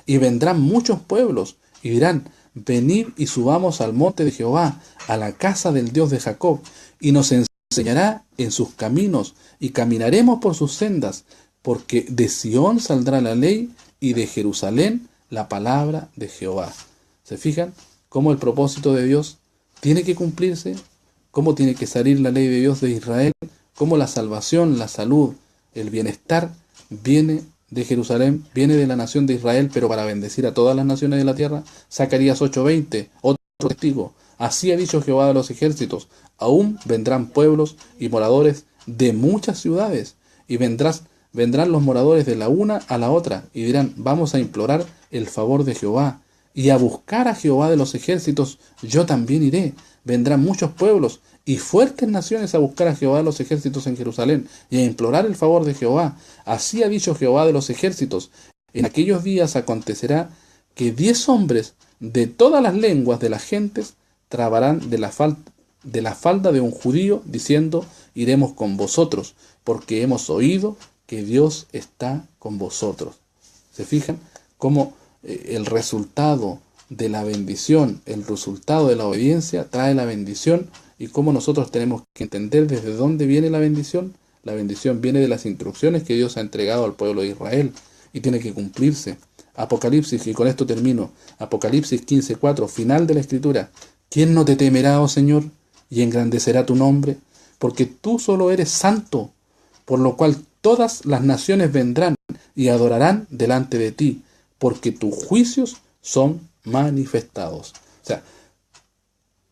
y vendrán muchos pueblos, y dirán, venid y subamos al monte de Jehová, a la casa del Dios de Jacob, y nos enseñará en sus caminos y caminaremos por sus sendas, porque de Sión saldrá la ley y de Jerusalén la palabra de Jehová. ¿Se fijan cómo el propósito de Dios tiene que cumplirse? ¿Cómo tiene que salir la ley de Dios de Israel? ¿Cómo la salvación, la salud, el bienestar viene de Jerusalén, viene de la nación de Israel, pero para bendecir a todas las naciones de la tierra? Zacarías 8:20, otro testigo. Así ha dicho Jehová de los ejércitos, aún vendrán pueblos y moradores de muchas ciudades, y vendrán los moradores de la una a la otra, y dirán, vamos a implorar el favor de Jehová, y a buscar a Jehová de los ejércitos, yo también iré. Vendrán muchos pueblos y fuertes naciones a buscar a Jehová de los ejércitos en Jerusalén, y a implorar el favor de Jehová. Así ha dicho Jehová de los ejércitos, en aquellos días acontecerá que 10 hombres de todas las lenguas de las gentes trabarán de la falda de un judío, diciendo, iremos con vosotros, porque hemos oído que Dios está con vosotros. ¿Se fijan cómo el resultado de la bendición, el resultado de la obediencia trae la bendición, y cómo nosotros tenemos que entender desde dónde viene la bendición? La bendición viene de las instrucciones que Dios ha entregado al pueblo de Israel y tiene que cumplirse. Apocalipsis, y con esto termino, Apocalipsis 15:4, final de la escritura. ¿Quién no te temerá, oh Señor, y engrandecerá tu nombre? Porque tú solo eres santo, por lo cual todas las naciones vendrán y adorarán delante de ti, porque tus juicios son manifestados. O sea,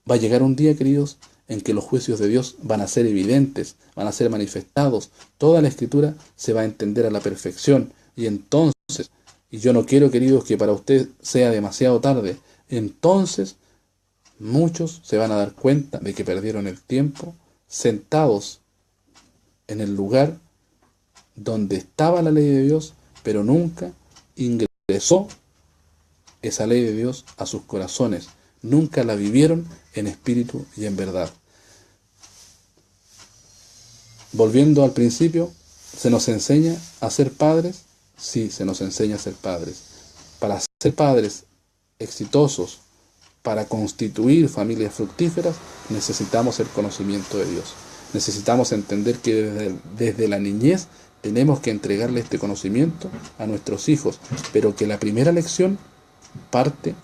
va a llegar un día, queridos, en que los juicios de Dios van a ser evidentes, van a ser manifestados. Toda la escritura se va a entender a la perfección. Y entonces, y yo no quiero, queridos, que para usted sea demasiado tarde, entonces muchos se van a dar cuenta de que perdieron el tiempo sentados en el lugar donde estaba la ley de Dios, pero nunca ingresó esa ley de Dios a sus corazones. Nunca la vivieron en espíritu y en verdad. Volviendo al principio, ¿se nos enseña a ser padres? Sí, se nos enseña a ser padres. Para ser padres exitosos, para constituir familias fructíferas, necesitamos el conocimiento de Dios. Necesitamos entender que desde la niñez tenemos que entregarle este conocimiento a nuestros hijos, pero que la primera lección parte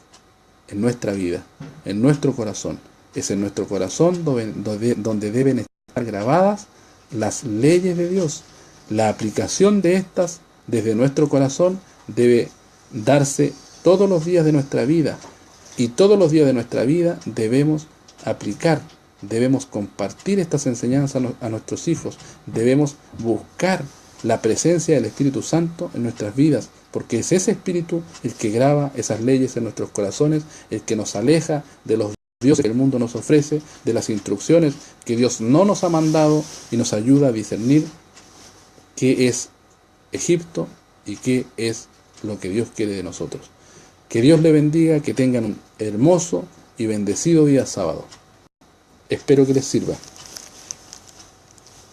en nuestra vida, en nuestro corazón. Es en nuestro corazón donde deben estar grabadas las leyes de Dios. La aplicación de estas desde nuestro corazón debe darse todos los días de nuestra vida. Y todos los días de nuestra vida debemos aplicar, debemos compartir estas enseñanzas a nuestros hijos. Debemos buscar la presencia del Espíritu Santo en nuestras vidas, porque es ese Espíritu el que graba esas leyes en nuestros corazones, el que nos aleja de los dioses que el mundo nos ofrece, de las instrucciones que Dios no nos ha mandado, y nos ayuda a discernir qué es Egipto y qué es lo que Dios quiere de nosotros. Que Dios le bendiga, que tengan un hermoso y bendecido día sábado. Espero que les sirva.